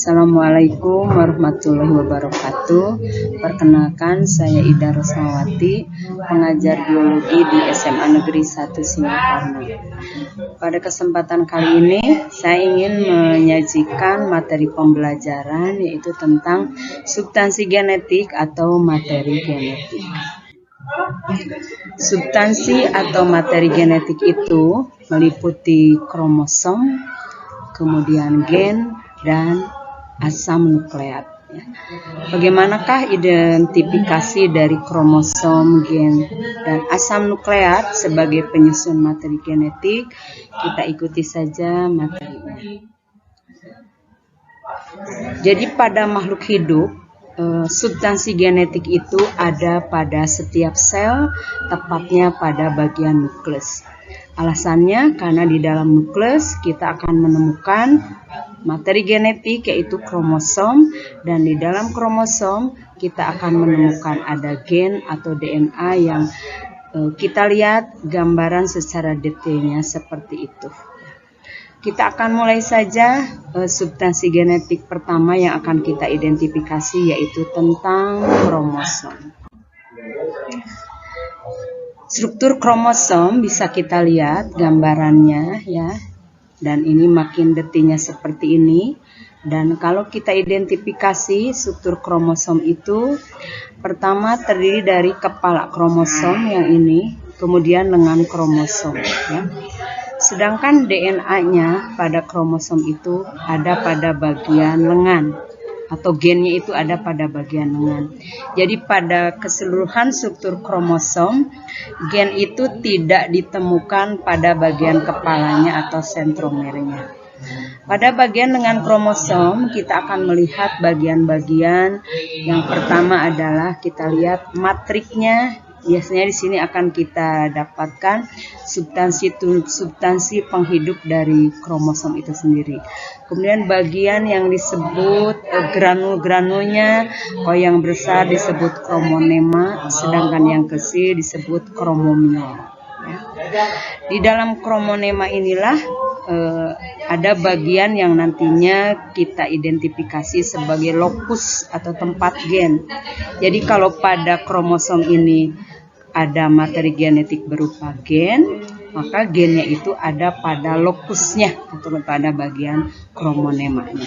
Assalamualaikum warahmatullahi wabarakatuh. Perkenalkan, saya Ida Rosmawati, pengajar biologi di SMA Negeri 1 Singaparna. Pada kesempatan kali ini, saya ingin menyajikan materi pembelajaran yaitu tentang substansi genetik atau materi genetik. Substansi atau materi genetik itu meliputi kromosom, kemudian gen, dan asam nukleat. Bagaimanakah identifikasi dari kromosom, gen, dan asam nukleat sebagai penyusun materi genetik? Kita ikuti saja materinya. Jadi pada makhluk hidup, substansi genetik itu ada pada setiap sel, tepatnya pada bagian nukleus. Alasannya karena di dalam nukleus kita akan menemukan materi genetik yaitu kromosom, dan di dalam kromosom kita akan menemukan ada gen atau DNA yang kita lihat gambaran secara detailnya seperti itu. Kita akan mulai saja substansi genetik pertama yang akan kita identifikasi yaitu tentang kromosom. Struktur kromosom bisa kita lihat gambarannya ya. Dan ini makin detailnya seperti ini. Dan kalau kita identifikasi struktur kromosom itu, pertama terdiri dari kepala kromosom yang ini, kemudian lengan kromosom ya. Sedangkan DNA-nya pada kromosom itu ada pada bagian lengan, atau gennya itu ada pada bagian lengan. Jadi pada keseluruhan struktur kromosom, gen itu tidak ditemukan pada bagian kepalanya atau sentromernya. Pada bagian lengan kromosom kita akan melihat bagian-bagian. Yang pertama adalah kita lihat matriknya. Biasanya di sini akan kita dapatkan substansi penghidup dari kromosom itu sendiri. Kemudian bagian yang disebut granul-granulnya, kalau yang besar disebut kromonema, sedangkan yang kecil disebut kromomiol. Di dalam kromonema inilah ada bagian yang nantinya kita identifikasi sebagai lokus atau tempat gen. Jadi kalau pada kromosom ini ada materi genetik berupa gen, maka gennya itu ada pada lokusnya atau pada bagian kromonemanya.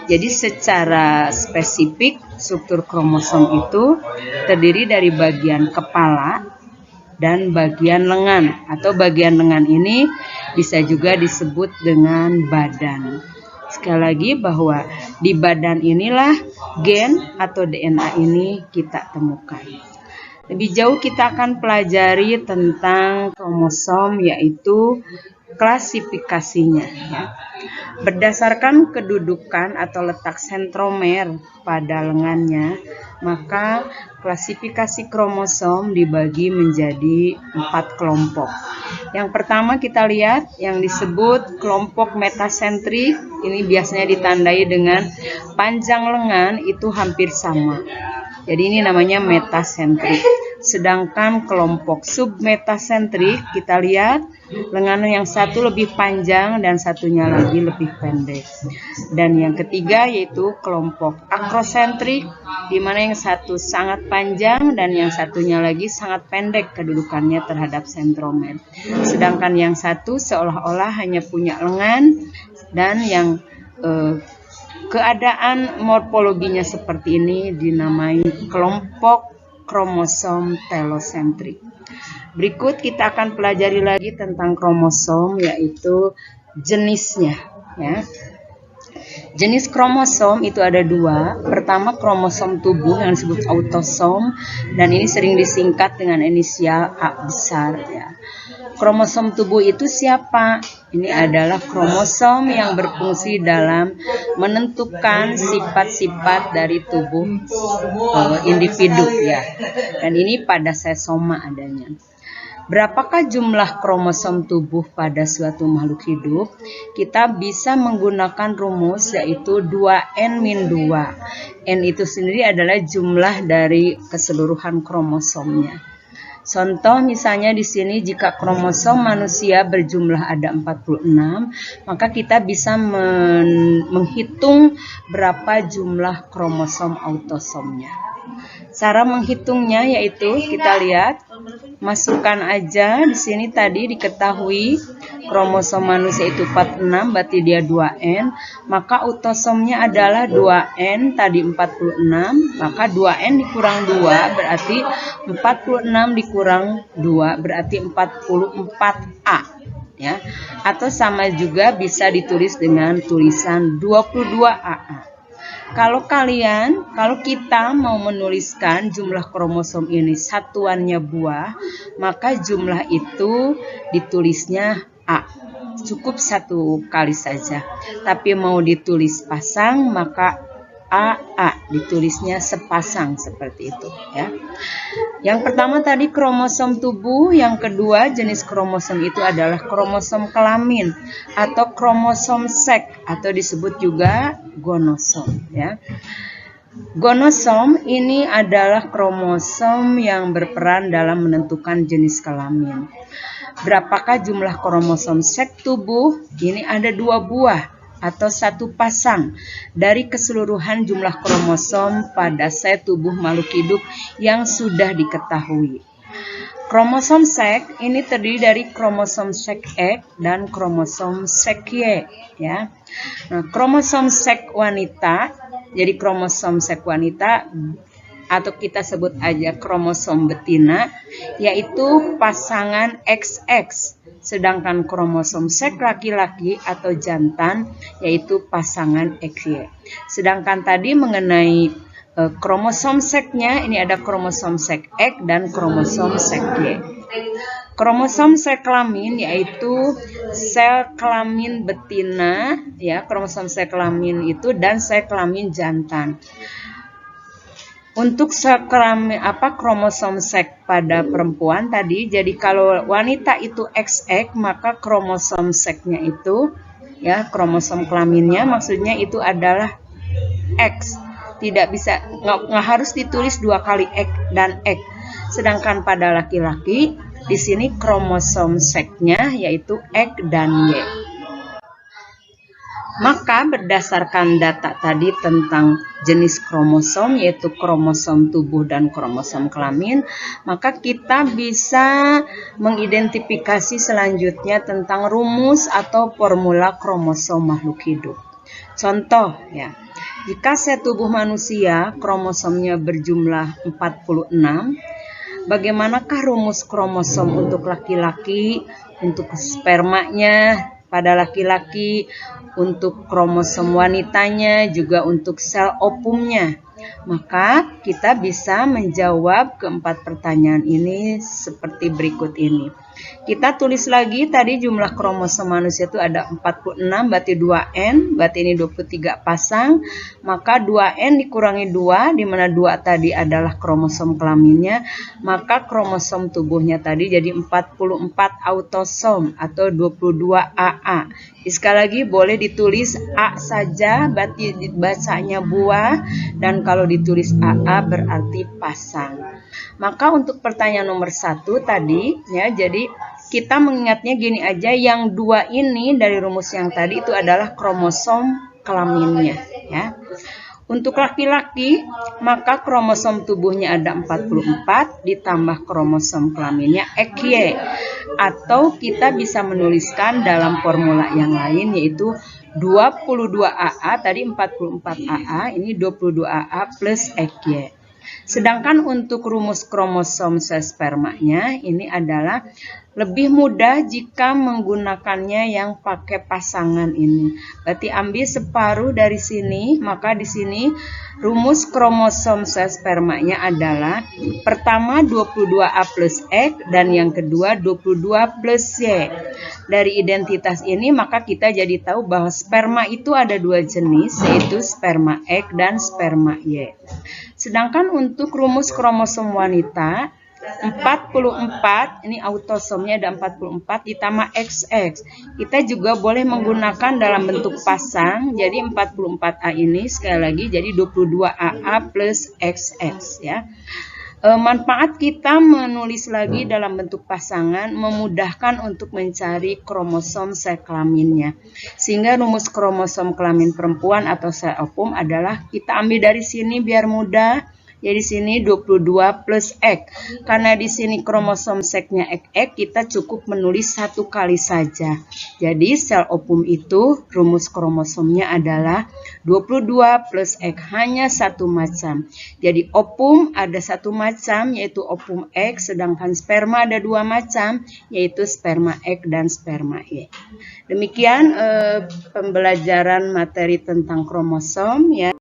Jadi secara spesifik struktur kromosom itu terdiri dari bagian kepala dan bagian lengan, atau bagian lengan ini bisa juga disebut dengan badan. Sekali lagi bahwa di badan inilah gen atau DNA ini kita temukan. Lebih jauh kita akan pelajari tentang kromosom yaitu klasifikasinya ya. Berdasarkan kedudukan atau letak sentromer pada lengannya, maka klasifikasi kromosom dibagi menjadi 4 kelompok. Yang pertama kita lihat yang disebut kelompok metasentrik. Ini biasanya ditandai dengan panjang lengan itu hampir sama. Jadi ini namanya metasentrik. Sedangkan kelompok submetasentrik kita lihat lengan yang satu lebih panjang dan satunya lagi lebih pendek. Dan yang ketiga yaitu kelompok akrosentrik, di mana yang satu sangat panjang dan yang satunya lagi sangat pendek kedudukannya terhadap sentromer. Sedangkan yang satu seolah-olah hanya punya lengan dan yang keadaan morfologinya seperti ini dinamai kelompok kromosom telosentrik. Berikut kita akan pelajari lagi tentang kromosom yaitu jenisnya ya. Jenis kromosom itu ada 2. Pertama kromosom tubuh yang disebut autosom, dan ini sering disingkat dengan inisial A besar ya. Kromosom tubuh itu siapa? Ini adalah kromosom yang berfungsi dalam menentukan sifat-sifat dari tubuh individu ya. Dan ini pada sesoma adanya. Berapakah jumlah kromosom tubuh pada suatu makhluk hidup? Kita bisa menggunakan rumus yaitu 2n-2. N itu sendiri adalah jumlah dari keseluruhan kromosomnya. Contoh misalnya di sini jika kromosom manusia berjumlah ada 46, maka kita bisa menghitung berapa jumlah kromosom autosomnya. Cara menghitungnya yaitu kita lihat, masukkan aja di sini tadi diketahui kromosom manusia itu 46, berarti dia 2N, maka autosomnya adalah 2N tadi 46, maka 2N dikurang 2 berarti 46 dikurang 2 berarti 44A. Ya, atau sama juga bisa ditulis dengan tulisan 22AA. Kalau kita mau menuliskan jumlah kromosom ini satuannya buah, maka jumlah itu ditulisnya A. Cukup satu kali saja. Tapi mau ditulis pasang, maka AA ditulisnya sepasang seperti itu ya. Yang pertama tadi kromosom tubuh, yang kedua jenis kromosom itu adalah kromosom kelamin atau kromosom seks atau disebut juga gonosom ya. Gonosom ini adalah kromosom yang berperan dalam menentukan jenis kelamin. Berapakah jumlah kromosom seks tubuh? Ini ada 2 buah atau 1 pasang dari keseluruhan jumlah kromosom pada sel tubuh makhluk hidup yang sudah diketahui. Kromosom seks ini terdiri dari kromosom seks X dan kromosom seks Y ya. Nah, kromosom seks wanita, jadi kromosom seks wanita atau kita sebut aja kromosom betina, yaitu pasangan XX. Sedangkan kromosom seks laki-laki atau jantan yaitu pasangan XY. Sedangkan tadi mengenai kromosom seksnya, ini ada kromosom seks X dan kromosom seks Y. Kromosom sel kelamin yaitu sel kelamin betina ya, kromosom sel kelamin itu dan sel kelamin jantan. Untuk kromosom seks pada perempuan tadi, jadi kalau wanita itu XX, maka kromosom seksnya itu ya, kromosom kelaminnya maksudnya itu adalah X. Tidak bisa, nggak harus ditulis 2 kali X dan X. Sedangkan pada laki-laki di sini kromosom seksnya yaitu X dan Y. Maka berdasarkan data tadi tentang jenis kromosom yaitu kromosom tubuh dan kromosom kelamin, maka kita bisa mengidentifikasi selanjutnya tentang rumus atau formula kromosom makhluk hidup. Contoh ya, jika sel tubuh manusia kromosomnya berjumlah 46, bagaimanakah rumus kromosom untuk laki-laki, untuk spermanya pada laki-laki, untuk kromosom wanitanya, juga untuk sel ovumnya? Maka kita bisa menjawab keempat pertanyaan ini seperti berikut ini. Kita tulis lagi tadi jumlah kromosom manusia itu ada 46, berarti 2N, berarti ini 23 pasang. Maka 2N dikurangi 2, di mana 2 tadi adalah kromosom kelaminnya, maka kromosom tubuhnya tadi jadi 44 autosom atau 22 AA. Sekali lagi boleh ditulis A saja, berarti bacanya buah, dan kalau ditulis AA berarti pasang. Maka untuk pertanyaan nomor 1 tadi ya, jadi kita mengingatnya gini aja, yang 2 ini dari rumus yang tadi itu adalah kromosom kelaminnya ya. Untuk laki-laki, maka kromosom tubuhnya ada 44 ditambah kromosom kelaminnya XY. Atau kita bisa menuliskan dalam formula yang lain yaitu 22AA, tadi 44AA, ini 22AA plus XY. Sedangkan untuk rumus kromosom sel spermanya ini adalah lebih mudah jika menggunakannya yang pakai pasangan ini. Berarti ambil separuh dari sini, maka di sini rumus kromosom sel spermanya adalah pertama 22A plus X dan yang kedua 22 plus Y. Dari identitas ini maka kita jadi tahu bahwa sperma itu ada 2 jenis, yaitu sperma X dan sperma Y. Sedangkan untuk rumus kromosom wanita 44, ini autosomnya ada 44 ditambah XX. Kita juga boleh menggunakan dalam bentuk pasang, jadi 44A ini sekali lagi jadi 22AA plus XX ya. Manfaat kita menulis lagi dalam bentuk pasangan memudahkan untuk mencari kromosom sel kelaminnya. Sehingga rumus kromosom kelamin perempuan atau sel ovum adalah kita ambil dari sini biar mudah. Jadi sini 22 plus X. Karena di sini kromosom seksnya XX, kita cukup menulis satu kali saja. Jadi sel ovum itu rumus kromosomnya adalah 22 plus X, hanya satu macam. Jadi ovum ada satu macam, yaitu ovum X, sedangkan sperma ada dua macam, yaitu sperma X dan sperma Y. Demikian pembelajaran materi tentang kromosom ya.